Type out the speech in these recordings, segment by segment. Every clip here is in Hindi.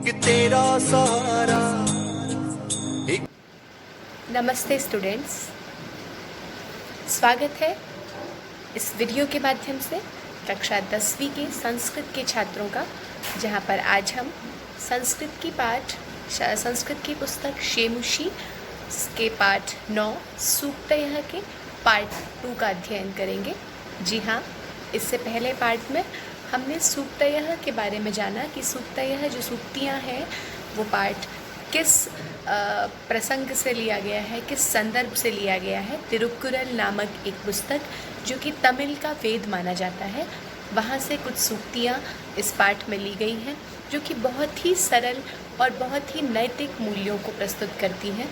कि तेरा सहारा। नमस्ते स्टूडेंट्स, स्वागत है इस वीडियो के माध्यम से कक्षा 10वीं के संस्कृत के छात्रों का, जहां पर आज हम संस्कृत की पुस्तक शेमुषी के पाठ 9 सूक्तयः के पार्ट 2 का अध्ययन करेंगे। जी हाँ, इससे पहले पार्ट में हमने सूक्तयः के बारे में जाना कि सूक्तयः जो सूक्तियाँ हैं वो पाठ किस प्रसंग से लिया गया है, किस संदर्भ से लिया गया है। तिरुक्कुरल नामक एक पुस्तक जो कि तमिल का वेद माना जाता है, वहाँ से कुछ सूक्तियाँ इस पाठ में ली गई हैं जो कि बहुत ही सरल और बहुत ही नैतिक मूल्यों को प्रस्तुत करती हैं।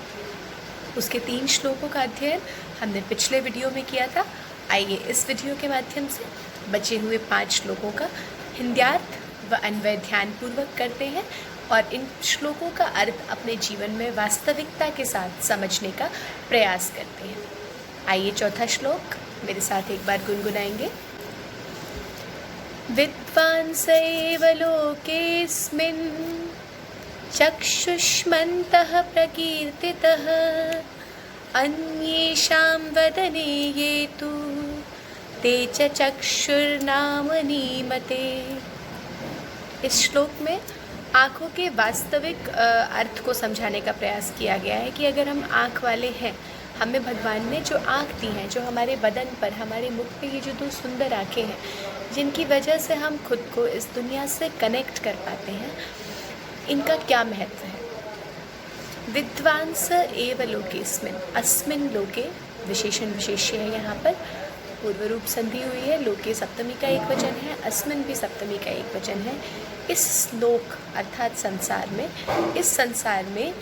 उसके 3 श्लोकों का अध्ययन हमने पिछले वीडियो में किया था। आइए इस वीडियो के माध्यम से बचे हुए 5 श्लोकों का हिंद्यार्थ व अन्वय ध्यानपूर्वक करते हैं और इन श्लोकों का अर्थ अपने जीवन में वास्तविकता के साथ समझने का प्रयास करते हैं। आइए चौथा श्लोक मेरे साथ एक बार गुनगुनाएंगे। विद्वांस एव लोकेऽस्मिन् चक्षुष्मन्तः प्रकीर्तितः अन्येषां वदने ये तु ते च चक्षुर्नामनीमते। इस श्लोक में आँखों के वास्तविक अर्थ को समझाने का प्रयास किया गया है कि अगर हम आँख वाले हैं, हमें भगवान ने जो आँख दी हैं, जो हमारे बदन पर, हमारे मुख पे ये जो 2 सुंदर आँखें हैं, जिनकी वजह से हम खुद को इस दुनिया से कनेक्ट कर पाते हैं, इनका क्या महत्व है। विद्वांस एव लोकेस्मिन्, अस्मिन् लोके विशेषण विशेष्य है, यहाँ पर पूर्व रूप संधि हुई है। लोके सप्तमी का एक वचन है, अस्मिन् भी सप्तमी का एक वचन है। इस लोक अर्थात संसार में, इस संसार में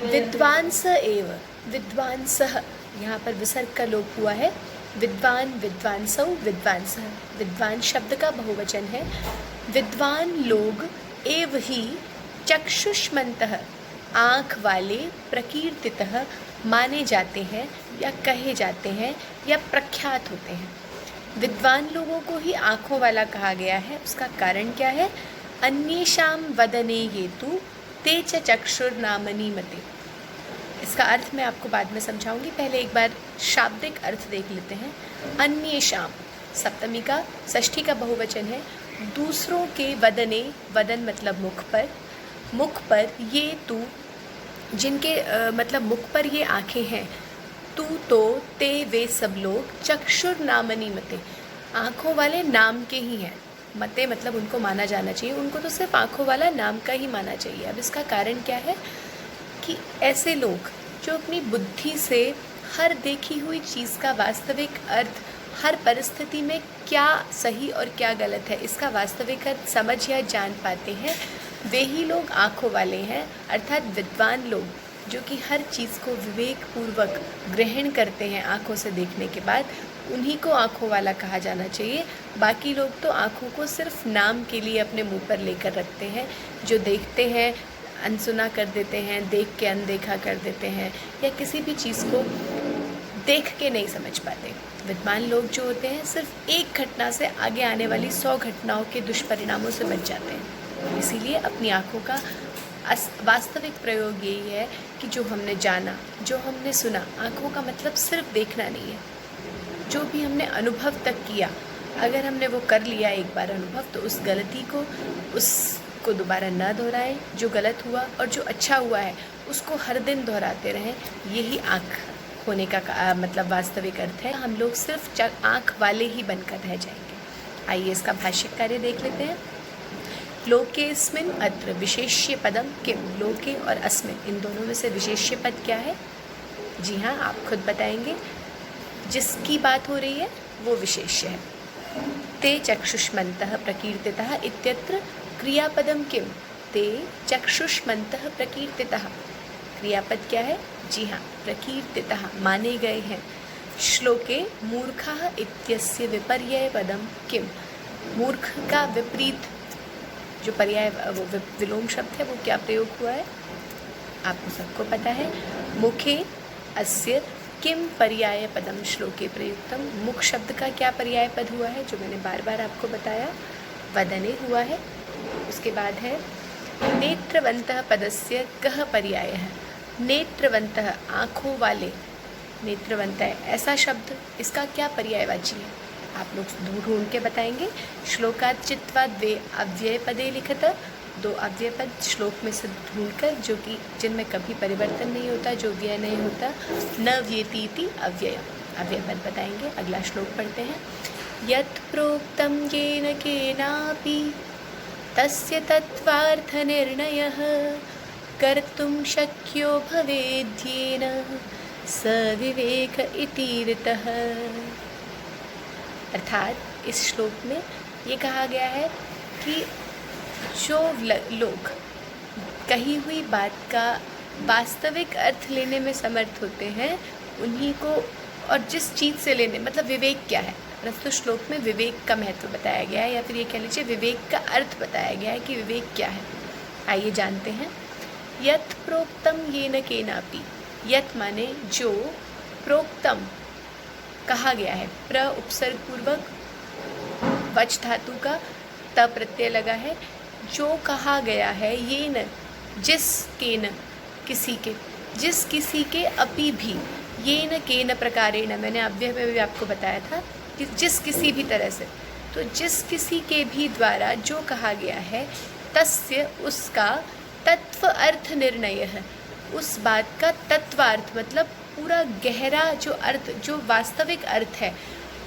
विद्वांस एव, विद्वांसः यहाँ पर विसर्ग का लोप हुआ है। विद्वान, विद्वांसौ, विद्वांसः, विद्वान शब्द का बहुवचन है। विद्वान लोग एव ही चक्षुष्मन्तः, आँख वाले, प्रकीर्तितः माने जाते हैं या कहे जाते हैं या प्रख्यात होते हैं। विद्वान लोगों को ही आँखों वाला कहा गया है। उसका कारण क्या है। अन्येषां वदने हेतु ते च चक्षुर्नामनीमते। इसका अर्थ मैं आपको बाद में समझाऊंगी, पहले एक बार शाब्दिक अर्थ देख लेते हैं। अन्येषां सप्तमी का, षष्ठी का बहुवचन है। दूसरों के वदने, वदन मतलब मुख पर ये तू, जिनके मतलब मुख पर ये आँखें हैं, तू तो ते वे सब लोग, चक्षुर्नामनीमते, आँखों वाले नाम के ही हैं। मते मतलब उनको माना जाना चाहिए, उनको तो सिर्फ आँखों वाला नाम का ही माना चाहिए। अब इसका कारण क्या है कि ऐसे लोग जो अपनी बुद्धि से हर देखी हुई चीज़ का वास्तविक अर्थ, हर परिस्थिति में क्या सही और क्या गलत है, इसका वास्तविक अर्थ समझ या जान पाते हैं, वे ही लोग आँखों वाले हैं। अर्थात विद्वान लोग जो कि हर चीज़ को विवेकपूर्वक ग्रहण करते हैं आँखों से देखने के बाद, उन्हीं को आँखों वाला कहा जाना चाहिए। बाकी लोग तो आँखों को सिर्फ नाम के लिए अपने मुंह पर लेकर रखते हैं, जो देखते हैं अनसुना कर देते हैं, देख के अनदेखा कर देते हैं, या किसी भी चीज़ को देख के नहीं समझ पाते। विद्वान लोग जो होते हैं सिर्फ एक घटना से आगे आने वाली 100 घटनाओं के दुष्परिणामों से बच जाते हैं। इसीलिए अपनी आँखों का वास्तविक प्रयोग यही है कि जो हमने जाना, जो हमने सुना, आँखों का मतलब सिर्फ देखना नहीं है, जो भी हमने अनुभव तक किया, अगर हमने वो कर लिया एक बार अनुभव, तो उस गलती को, उसको दोबारा न दोहराएं। जो गलत हुआ और जो अच्छा हुआ है उसको हर दिन दोहराते रहें। यही आँख होने का मतलब वास्तविक अर्थ है। हम लोग सिर्फ आँख वाले ही बनकर रह जाएंगे। आइए इसका भाष्य कार्य देख लेते हैं। लोकेस्मिन् अत्र विशेष्य पदम किम। लोके और अस्मिन्, इन दोनों में से विशेष्य पद क्या है? जी हाँ, आप खुद बताएंगे। जिसकी बात हो रही है वो विशेष्य है। ते चक्षुष्मन्तः प्रकीर्तितः इत्यत्र क्रियापदम किम। ते चक्षुष्मन्तः प्रकीर्तितः, क्रियापद क्या है? जी हाँ, प्रकीर्तितः, माने गए हैं। श्लोके मूर्खः इत्यस्य विपर्यय पदम किम। मूर्ख का विपरीत जो पर्याय, वो विलोम शब्द है, वो क्या प्रयोग हुआ है? आपको सबको पता है। मुखे अस्य किम पर्याय पदम श्लोके प्रयुक्तम। मुख शब्द का क्या पर्याय पद हुआ है, जो मैंने बार बार आपको बताया? वदने हुआ है। उसके बाद है नेत्रवन्तः पदस्य कः पर्यायः? नेत्रवन्तः आँखों वाले, नेत्रवन्तः ऐसा शब्द, इसका क्या पर्यायवाची है? आप लोग ढूंढ के बताएंगे। श्लोकात् चित्वा द्वे अव्ययपदे लिखत, 2 अव्ययपद श्लोक में से ढूंढकर, जो कि जिनमें कभी परिवर्तन नहीं होता, जो व्यय नहीं होता। न व्यतीति अव्यय, अव्ययपद बताएंगे। अगला श्लोक पढ़ते हैं। यत् प्रोक्तं येन केनापि तस्य तत्त्वार्थ निर्णयः कर्तुं शक्यो भवेद्येन स विवेक इतीरितः। अर्थात इस श्लोक में ये कहा गया है कि जो लोग कही हुई बात का वास्तविक अर्थ लेने में समर्थ होते हैं, उन्हीं को, और जिस चीज़ से लेने, मतलब विवेक क्या है, तो श्लोक में विवेक का महत्व बताया गया है, या फिर ये कह लीजिए विवेक का अर्थ बताया गया है कि विवेक क्या है। आइए जानते हैं। यत् प्रोक्तम येन केनापि, यत् माने जो, प्रोक्तम कहा गया है, प्र उपसर्ग पूर्वक वच धातु का त प्रत्यय लगा है, जो कहा गया है, ये न जिस के न किसी के, जिस किसी के अपि भी, ये न के न प्रकारेण, मैंने अव्यय में भी आपको बताया था कि जिस किसी भी तरह से, तो जिस किसी के भी द्वारा जो कहा गया है, तस्य उसका तत्व अर्थ निर्णय है, उस बात का तत्वार्थ मतलब पूरा गहरा जो अर्थ, जो वास्तविक अर्थ है,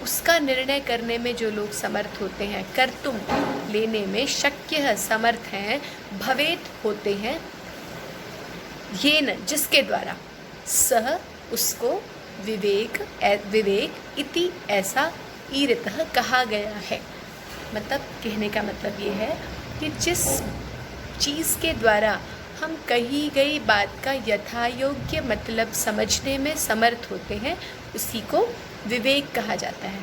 उसका निर्णय करने में जो लोग समर्थ होते हैं, कर्तुम लेने में, शक्य है समर्थ हैं, भवेत होते हैं, ये न जिसके द्वारा, सह उसको, विवेक विवेक इति ऐसा, ईरितः कहा गया है। मतलब कहने का मतलब ये है कि जिस चीज़ के द्वारा हम कही गई बात का यथायोग्य मतलब समझने में समर्थ होते हैं, उसी को विवेक कहा जाता है।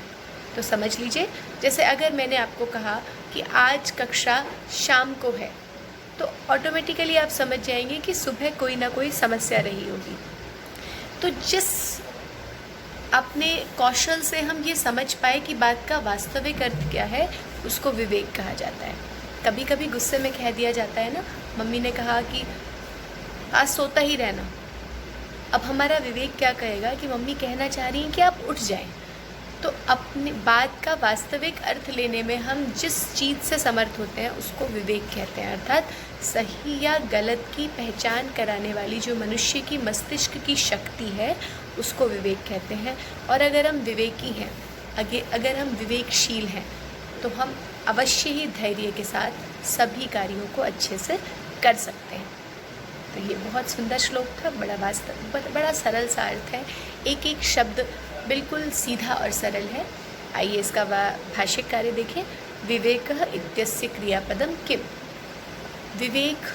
तो समझ लीजिए, जैसे अगर मैंने आपको कहा कि आज कक्षा शाम को है, तो ऑटोमेटिकली आप समझ जाएंगे कि सुबह कोई ना कोई समस्या रही होगी। तो जिस अपने कौशल से हम ये समझ पाए कि बात का वास्तविक अर्थ क्या है, उसको विवेक कहा जाता है। कभी कभी गुस्से में कह दिया जाता है ना, मम्मी ने कहा कि आज सोता ही रहना। अब हमारा विवेक क्या कहेगा कि मम्मी कहना चाह रही हैं कि आप उठ जाएं। तो अपनी बात का वास्तविक अर्थ लेने में हम जिस चीज़ से समर्थ होते हैं, उसको विवेक कहते हैं। अर्थात सही या गलत की पहचान कराने वाली जो मनुष्य की मस्तिष्क की शक्ति है, उसको विवेक कहते हैं। और अगर हम विवेकी हैं, अगर हम विवेकशील हैं, तो हम अवश्य ही धैर्य के साथ सभी कार्यों को अच्छे से कर सकते हैं। तो ये बहुत सुंदर श्लोक था, बड़ा सरल सा अर्थ है, एक एक शब्द बिल्कुल सीधा और सरल है। आइए इसका भाष्य कार्य देखें। विवेकः इत्यस्य क्रियापदम किम, विवेक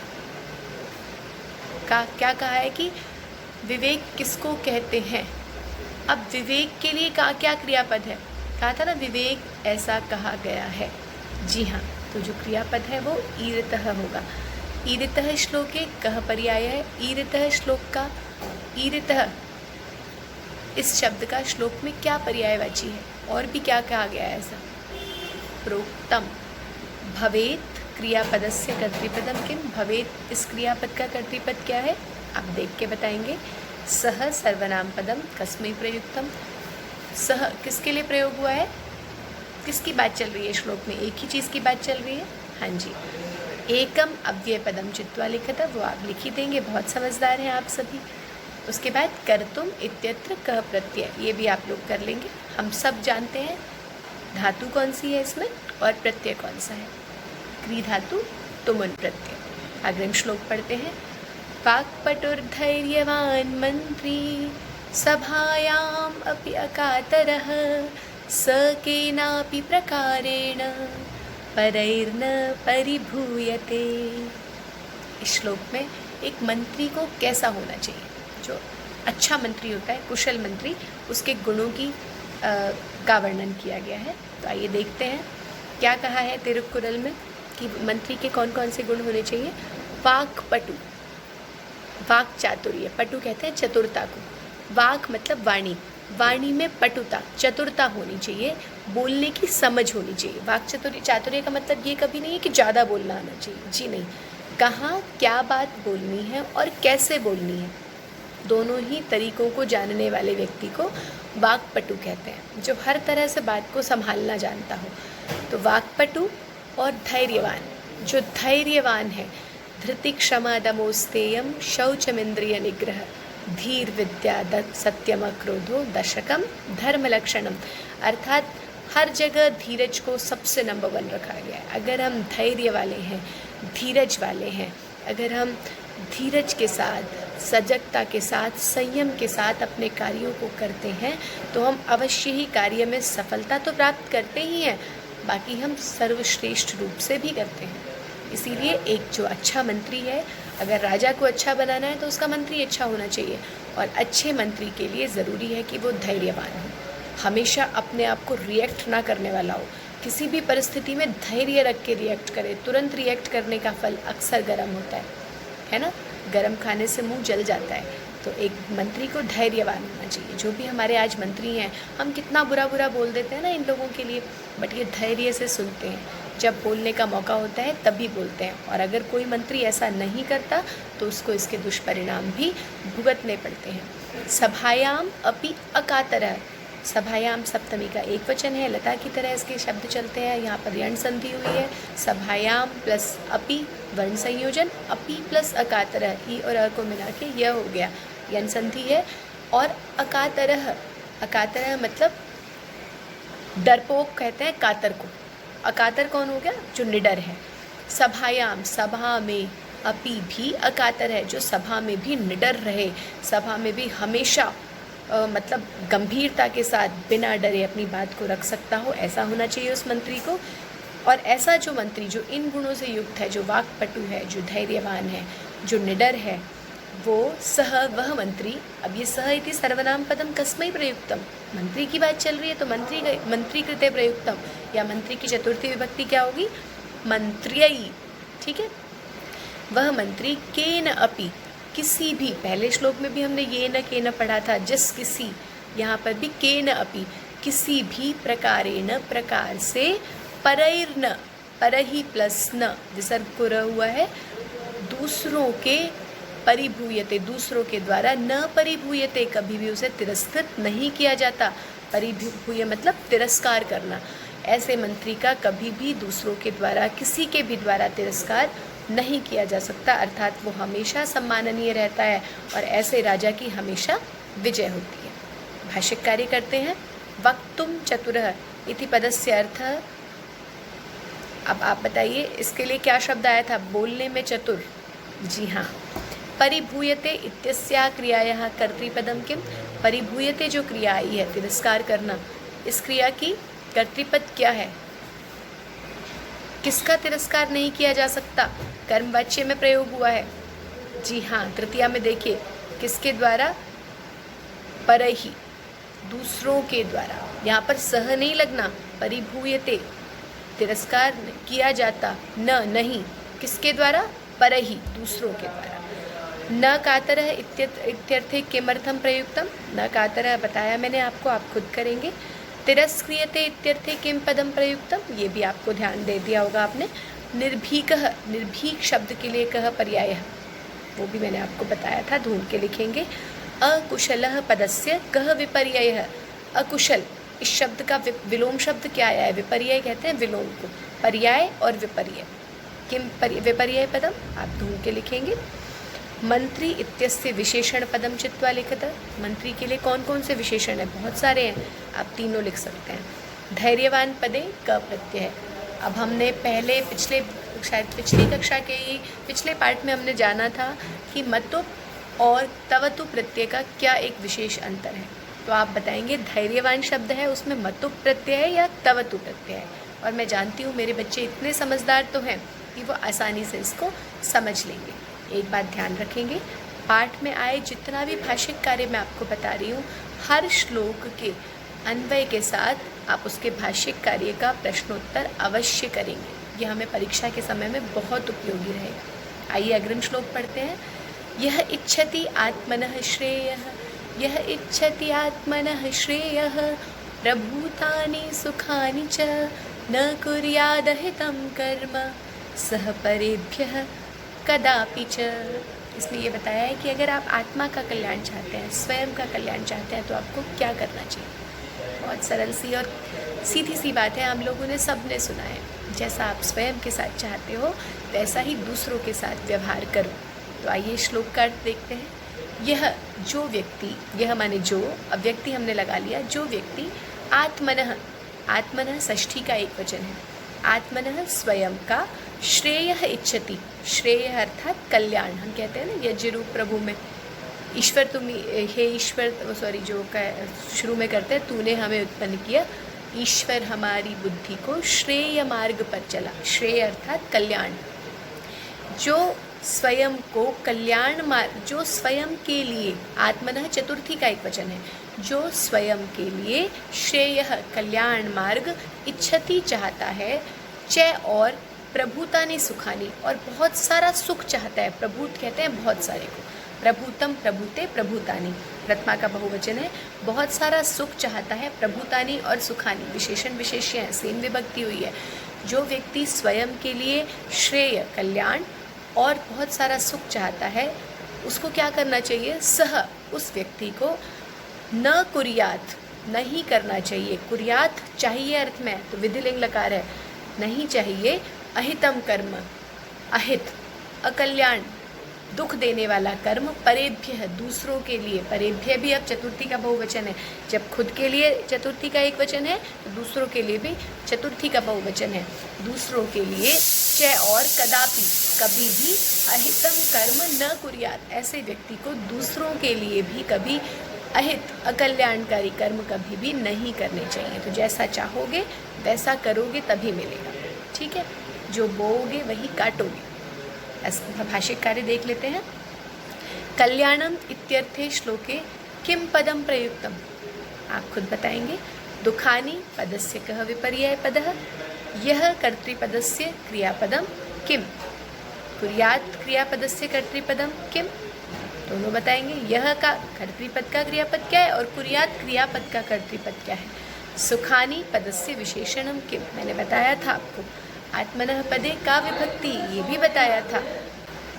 का क्या कहा है कि विवेक किसको कहते हैं। अब विवेक के लिए क्या क्रियापद है, कहा था ना विवेक ऐसा कहा गया है। जी हाँ, तो जो क्रियापद है वो ईरितः होगा। ईरितः श्लोके कः पर्याय है, ईरितः श्लोक का, ईरितः इस शब्द का श्लोक में क्या पर्यायवाची है, और भी क्या कहा गया है ऐसा। प्रोक्तम, भवेत क्रियापदस्य कर्तृपदम किम, भवेत इस क्रियापद का कर्तृपद क्या है, आप देख के बताएंगे। सह सर्वनाम पदम कस्मै प्रयुक्तम, सह किसके लिए प्रयोग हुआ है, किसकी बात चल रही है श्लोक में, एक ही चीज़ की बात चल रही है। हाँ जी, एकम अव्यय पदम चित्वा लिखता, वो आप लिख ही देंगे, बहुत समझदार हैं आप सभी। उसके बाद कर्तुम इत्यत्र कः प्रत्यय, ये भी आप लोग कर लेंगे। हम सब जानते हैं धातु कौन सी है इसमें और प्रत्यय कौन सा है, क्री धातु तुमुन प्रत्यय। अग्रिम श्लोक पढ़ते हैं। वाक्पटुर्धैर्यवान् मंत्री सभायाम् अपि अकातरः स केनापि प्रकारेण परैर्न परिभूयते। इस श्लोक में एक मंत्री को कैसा होना चाहिए, जो अच्छा मंत्री होता है, कुशल मंत्री, उसके गुणों की का वर्णन किया गया है। तो आइए देखते हैं क्या कहा है तिरुक्कुरल में कि मंत्री के कौन कौन से गुण होने चाहिए। वाक्पटु, वाक चातुर्य, पटु कहते हैं चतुरता को, वाक मतलब वाणी, वाणी में पटुता, चतुरता होनी चाहिए, बोलने की समझ होनी चाहिए। वाक चातुर्य का मतलब ये कभी नहीं है कि ज़्यादा बोलना आना चाहिए, जी नहीं, कहाँ क्या बात बोलनी है और कैसे बोलनी है, दोनों ही तरीकों को जानने वाले व्यक्ति को वाक्पटु कहते हैं, जो हर तरह से बात को संभालना जानता हो। तो वाक्पटु और धैर्यवान, जो धैर्यवान है, धृति क्षमा दमोस्तेयम शौचमिंद्रिय निग्रह धीर विद्या सत्यम अक्रोधो दशकम धर्म लक्षणम, अर्थात हर जगह धीरज को सबसे नंबर 1 रखा गया है। अगर हम धैर्य वाले हैं, धीरज वाले हैं, अगर हम धीरज के साथ, सजगता के साथ, संयम के साथ अपने कार्यों को करते हैं तो हम अवश्य ही कार्य में सफलता तो प्राप्त करते ही हैं, बाकी हम सर्वश्रेष्ठ रूप से भी करते हैं। इसीलिए एक जो अच्छा मंत्री है, अगर राजा को अच्छा बनाना है तो उसका मंत्री अच्छा होना चाहिए, और अच्छे मंत्री के लिए ज़रूरी है कि वो धैर्यवान हो, हमेशा अपने आप को रिएक्ट ना करने वाला हो, किसी भी परिस्थिति में धैर्य रख के रिएक्ट करे। तुरंत रिएक्ट करने का फल अक्सर गर्म होता है ना, गर्म खाने से मुंह जल जाता है। तो एक मंत्री को धैर्यवान होना चाहिए। जो भी हमारे आज मंत्री हैं, हम कितना बुरा बुरा बोल देते हैं ना इन लोगों के लिए, बट ये धैर्य से सुनते हैं, जब बोलने का मौका होता है तभी बोलते हैं। और अगर कोई मंत्री ऐसा नहीं करता तो उसको इसके दुष्परिणाम भी भुगतने पड़ते हैं। सभायाम अपि अकातरः, सभायाम सप्तमी का एक वचन है, लता की तरह इसके शब्द चलते हैं। यहाँ पर यण संधि हुई है, सभायाम प्लस अपि वर्ण संयोजन, अपि प्लस अकातरः, ई और अ को मिला के यह हो गया, यण संधि है। और अकातरः, अकातरः मतलब डरपोक कहते हैं कातर को। अकातर कौन हो गया? जो निडर है। सभायाम, सभा में, अपि भी अकातर है, जो सभा में भी निडर रहे, सभा में भी हमेशा मतलब गंभीरता के साथ बिना डरे अपनी बात को रख सकता हो, ऐसा होना चाहिए उस मंत्री को। और ऐसा जो मंत्री जो इन गुणों से युक्त है, जो वाक्पटु है, जो धैर्यवान है, जो निडर है, वो सह वह मंत्री। अब ये सह इति सर्वनाम पदम कस्मै प्रयुक्तम, मंत्री की बात चल रही है तो मंत्री कृते प्रयुक्तम, या मंत्री की चतुर्थी विभक्ति क्या होगी? मंत्र्यै, ठीक है। वह मंत्री केन अपि, किसी भी, पहले श्लोक में भी हमने ये न के न पढ़ा था, जिस किसी, यहाँ पर भी के न अपि, किसी भी प्रकारेण, प्रकार से, परैर्न, परहि प्लस न विसर्ग को र हुआ है, दूसरों के परिभूयते, दूसरों के द्वारा, न परिभूयते, कभी भी उसे तिरस्कृत नहीं किया जाता। परिभूय मतलब तिरस्कार करना। ऐसे मंत्री का कभी भी दूसरों के द्वारा, किसी के भी द्वारा तिरस्कार नहीं किया जा सकता, अर्थात वो हमेशा सम्माननीय रहता है और ऐसे राजा की हमेशा विजय होती है। भाष्यकार करते हैं, वक्तुम चतुरः इति पदस्य अर्थ। अब आप बताइए इसके लिए क्या शब्द आया था? बोलने में चतुर। जी हाँ। परिभूयते इत्यस्या क्रियायाः कर्तृपदम किम? परिभूयते जो क्रिया आई है, तिरस्कार करना, इस क्रिया की कर्तृपद क्या है? किसका तिरस्कार नहीं किया जा सकता? कर्मवाच्य में प्रयोग हुआ है। जी हाँ, तृतीया में देखिए, किसके द्वारा? परहि, दूसरों के द्वारा। यहाँ पर सह नहीं लगना, परिभूयते, तिरस्कार किया जाता, न नहीं, किसके द्वारा? परहि, दूसरों के द्वारा। न कातरः इत्यर्थे किमर्थम प्रयुक्तम? न कातरः बताया मैंने आपको, आप खुद करेंगे। तिरस्क्रियते इत्यर्थे किम पदम प्रयुक्तम? ये भी आपको ध्यान दे दिया होगा आपने। निर्भीकः, निर्भीक शब्द के लिए कह पर्याय, वो भी मैंने आपको बताया था, ढूंढ के लिखेंगे। अकुशलः पदस्य कह विपर्ययः, अकुशल इस शब्द का विलोम शब्द क्या आया है? विपर्यय कहते हैं विलोम को, पर्याय और विपर्यय। किम विपर्यय पदम? आप ढूंढ के लिखेंगे। मंत्री इत्यस्य विशेषण पदम चित्वा लिखत। मंत्री के लिए कौन कौन से विशेषण है? बहुत सारे हैं, आप तीनों लिख सकते हैं। धैर्यवान पदे क प्रत्यय है। अब हमने पहले शायद पिछली कक्षा के ही पिछले पार्ट में हमने जाना था कि मतुप और तवतु प्रत्यय का क्या एक विशेष अंतर है। तो आप बताएंगे धैर्यवान शब्द है, उसमें मतुप प्रत्यय है या तवतु प्रत्यय है। और मैं जानती हूँ मेरे बच्चे इतने समझदार तो हैं कि वो आसानी से इसको समझ लेंगे। एक बात ध्यान रखेंगे, पाठ में आए जितना भी भाषिक कार्य मैं आपको बता रही हूँ, हर श्लोक के अन्वय के साथ आप उसके भाषिक कार्य का प्रश्नोत्तर अवश्य करेंगे। ये हमें परीक्षा के समय में बहुत उपयोगी रहेगा। आइए अग्रिम श्लोक पढ़ते हैं। यह इच्छति आत्मनः श्रेयः, यह इच्छति आत्मनः श्रेयः, प्रभूतानि सुखानि च न कुर्यादहितं कर्म, सह परेभ्यः कदापि च। इसमें ये बताया है कि अगर आप आत्मा का कल्याण चाहते हैं, स्वयं का कल्याण चाहते हैं, तो आपको क्या करना चाहिए। बहुत सरल सी और सीधी सी बात है, हम लोगों ने सब ने सुना है। जैसा आप स्वयं के साथ चाहते हो वैसा ही दूसरों के साथ व्यवहार करो। तो आइए श्लोक का अर्थ देखते हैं। यह जो व्यक्ति, यह माने जो, अब व्यक्ति हमने लगा लिया, जो व्यक्ति आत्मनः, आत्मनः षष्ठी का एक वचन है, आत्मनः स्वयं का श्रेय इच्छति, श्रेय अर्थात कल्याण। हम कहते हैं ना यज्ञ रूप प्रभु में, ईश्वर तुम, हे ईश्वर, सॉरी जो शुरू में करते हैं, तूने हमें उत्पन्न किया, ईश्वर हमारी बुद्धि को श्रेय मार्ग पर चला। श्रेय अर्थात कल्याण। जो स्वयं को कल्याण मार्ग, जो स्वयं के लिए, आत्मनः चतुर्थी का एक वचन है, जो स्वयं के लिए श्रेय कल्याण मार्ग इच्छति चाहता है, च और प्रभुतानि सुखानी, और बहुत सारा सुख चाहता है। प्रभुत कहते हैं बहुत सारे को, प्रभुतम प्रभुते प्रभुतानि, प्रथमा का बहुवचन है। बहुत सारा सुख चाहता है, प्रभुतानि और सुखानी विशेषण विशेष्य हैं, सेम विभक्ति हुई है। जो व्यक्ति स्वयं के लिए श्रेय कल्याण और बहुत सारा सुख चाहता है, उसको क्या करना चाहिए। सह, उस व्यक्ति को न कुर्यात, नहीं करना चाहिए। कुर्यात चाहिए अर्थ में, तो विधिलिंग लकार है, नहीं चाहिए। अहितम कर्म, अहित अकल्याण, दुख देने वाला कर्म, परेभ्य दूसरों के लिए, परेभ्य भी अब चतुर्थी का बहुवचन है। जब खुद के लिए चतुर्थी का एक वचन है तो दूसरों के लिए भी चतुर्थी का बहुवचन है। दूसरों के लिए च और कदापि, कभी भी अहितम कर्म न कुर्यात, ऐसे व्यक्ति को दूसरों के लिए भी कभी अहित अकल्याणकारी कर्म कभी भी नहीं करने चाहिए। तो जैसा चाहोगे वैसा करोगे तभी मिलेगा, ठीक है। जो बोओगे वही काटोगे। भाषिक कार्य देख लेते हैं। कल्याणम इत्यर्थे श्लोके किम पदम प्रयुक्तम, आप खुद बताएंगे। दुखानी पदस्य कः विपर्यय पदः, यह कर्तृपदस्य क्रियापदम किम, कुर्यात क्रियापदस्य कर्तृपदम किम, दोनों बताएंगे। यह का कर्तृपद का क्रियापद क्या है और कुर्यात क्रियापद का कर्तृपद क्या है। सुखानी पदस्य विशेषणम किम, मैंने बताया था आपको। आत्मनः पदे का विभक्ति, ये भी बताया था।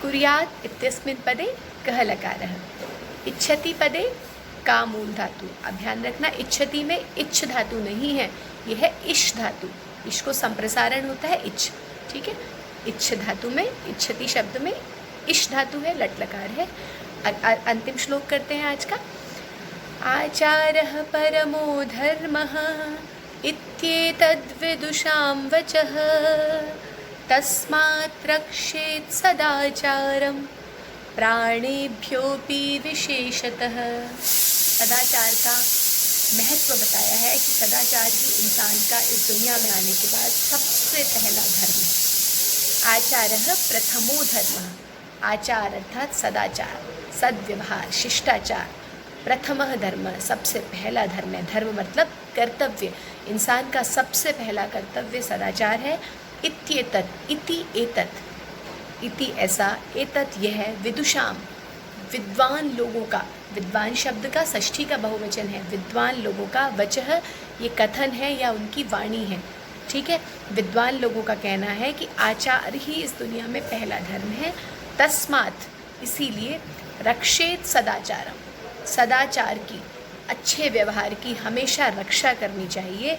कुर्यात इत्यस्मिन् पदे कः लकारः, इच्छति पदे का मूल धातु। अब ध्यान रखना, इच्छति में इच्छ धातु नहीं है, यह है इश धातु। इश को संप्रसारण होता है इच्छ, ठीक है। इच्छ धातु में, इच्छति शब्द में इश धातु है, लट लकार है। अंतिम श्लोक करते हैं आज का। आचारः परमो धर्मः इत्येतद्विदुषां वचः, तस्मात् रक्षेत् सदाचारं प्राणेभ्योऽपि विशेषतः। सदाचार का महत्व बताया है कि सदाचार ही इंसान का इस दुनिया में आने के बाद सबसे पहला धर्म है। आचारः प्रथमो धर्मः, आचार अर्थात सदाचार, सद्व्यवहार, शिष्टाचार। प्रथमः धर्म, सबसे पहला धर्म है। धर्म मतलब कर्तव्य, इंसान का सबसे पहला कर्तव्य सदाचार है। इत्येतत्, इति एतत्, इति ऐसा, एतत् यह, विदुषाम विद्वान लोगों का, विद्वान शब्द का षष्ठी का बहुवचन है, विद्वान लोगों का, वचः ये कथन है या उनकी वाणी है, ठीक है। विद्वान लोगों का कहना है कि आचार ही इस दुनिया में पहला धर्म है। तस्मात्, इसीलिए, रक्षेत सदाचारम, सदाचार की, अच्छे व्यवहार की हमेशा रक्षा करनी चाहिए।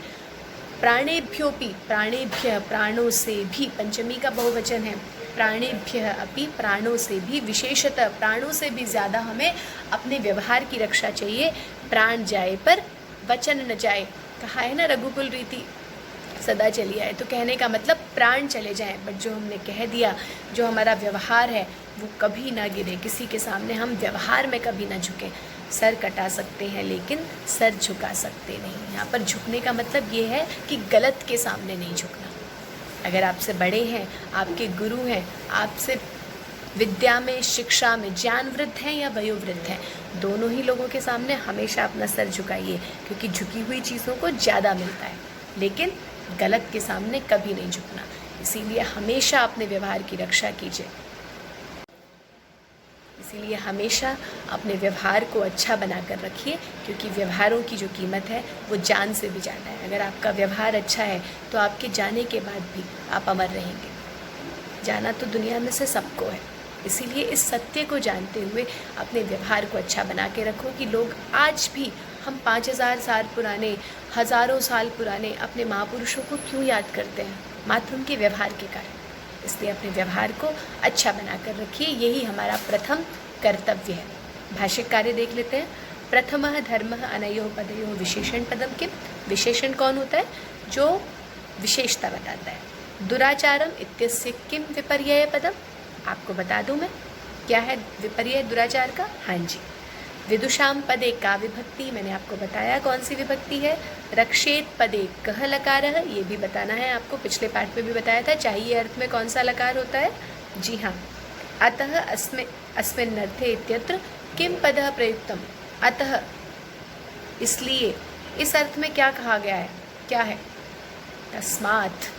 प्राणेभ्योपि, प्राणेभ्य प्राणों से भी, पंचमी का बहुवचन है, प्राणेभ्य अपि प्राणों से भी, विशेषतः प्राणों से भी ज़्यादा हमें अपने व्यवहार की रक्षा चाहिए। प्राण जाए पर वचन न जाए, कहा है ना रघुकुल रीति सदा चली आए, तो कहने का मतलब प्राण चले जाएं बट जो हमने कह दिया, जो हमारा व्यवहार है वो कभी ना गिरे, किसी के सामने हम व्यवहार में कभी ना झुकें। सर कटा सकते हैं लेकिन सर झुका सकते नहीं। यहाँ पर झुकने का मतलब ये है कि गलत के सामने नहीं झुकना। अगर आपसे बड़े हैं, आपके गुरु हैं, आपसे विद्या में, शिक्षा में ज्ञान वृद्ध हैं या वयोवृद्ध हैं, दोनों ही लोगों के सामने हमेशा अपना सर झुकाइए, क्योंकि झुकी हुई चीज़ों को ज़्यादा मिलता है, लेकिन गलत के सामने कभी नहीं झुकना। इसीलिए हमेशा अपने व्यवहार की रक्षा कीजिए। इसीलिए हमेशा अपने व्यवहार को अच्छा बनाकर रखिए, क्योंकि व्यवहारों की जो कीमत है वो जान से भी ज़्यादा है। अगर आपका व्यवहार अच्छा है तो आपके जाने के बाद भी आप अमर रहेंगे। जाना तो दुनिया में से सबको है, इसीलिए इस सत्य को जानते हुए अपने व्यवहार को अच्छा बना के रखो कि लोग आज भी हम 5000 साल पुराने, हज़ारों साल पुराने अपने महापुरुषों को क्यों याद करते हैं? मात्र उनके व्यवहार के कारण। इसलिए अपने व्यवहार को अच्छा बना कर रखिए, यही हमारा प्रथम कर्तव्य है। भाष्य कार्य देख लेते हैं। प्रथमः धर्मः अनयोः पदयोः विशेषण पदम किम। विशेषण कौन होता है? जो विशेषता बताता है। दुराचारम इत्यस्य किम विपर्यय पदम। आपको बता दूं मैं क्या है विपर्यय दुराचार का? हाँ जी, विदुषाम पदे का विभक्ति, मैंने आपको बताया कौन सी विभक्ति है। रक्षेत पदे कह लकारः, ये भी बताना है आपको, पिछले पाठ में भी बताया था। चाहिए अर्थ में कौन सा लकार होता है? जी हाँ। अतः अस्मिन् अर्थे इत्यत्र किम पदः प्रयुक्तम। अतः इसलिए, इस अर्थ में क्या कहा गया है? क्या है? तस्मात्।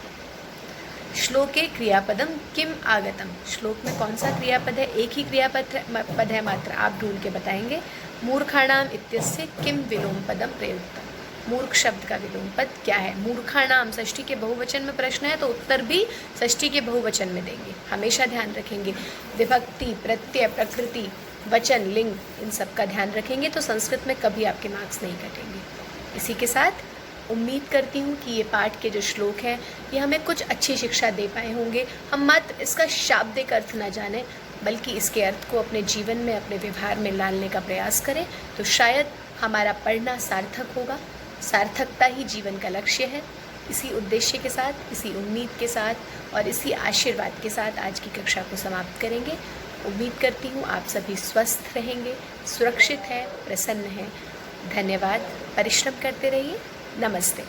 श्लोके क्रियापदम किम आगतम। श्लोक में कौन सा क्रियापद है? एक ही क्रियापद है मात्र, आप ढूंढ के बताएंगे। मूर्खाणाम इत्यस्य किम विलोम पदम प्रयुक्तम। मूर्ख शब्द का विलोम पद क्या है? मूर्खाणाम षष्ठी के बहुवचन में प्रश्न है तो उत्तर भी षष्ठी के बहुवचन में देंगे, हमेशा ध्यान रखेंगे। विभक्ति, प्रत्यय, प्रकृति, वचन, लिंग, इन सब का ध्यान रखेंगे तो संस्कृत में कभी आपके मार्क्स नहीं कटेंगे। इसी के साथ उम्मीद करती हूँ कि ये पाठ के जो श्लोक हैं ये हमें कुछ अच्छी शिक्षा दे पाए होंगे। हम मात्र इसका शाब्दिक अर्थ न जानें बल्कि इसके अर्थ को अपने जीवन में, अपने व्यवहार में लाने का प्रयास करें तो शायद हमारा पढ़ना सार्थक होगा। सार्थकता ही जीवन का लक्ष्य है। इसी उद्देश्य के साथ, इसी उम्मीद के साथ और इसी आशीर्वाद के साथ आज की कक्षा को समाप्त करेंगे। उम्मीद करती हूँ आप सभी स्वस्थ रहेंगे, सुरक्षित हैं, प्रसन्न हैं। धन्यवाद। परिश्रम करते रहिए। नमस्ते।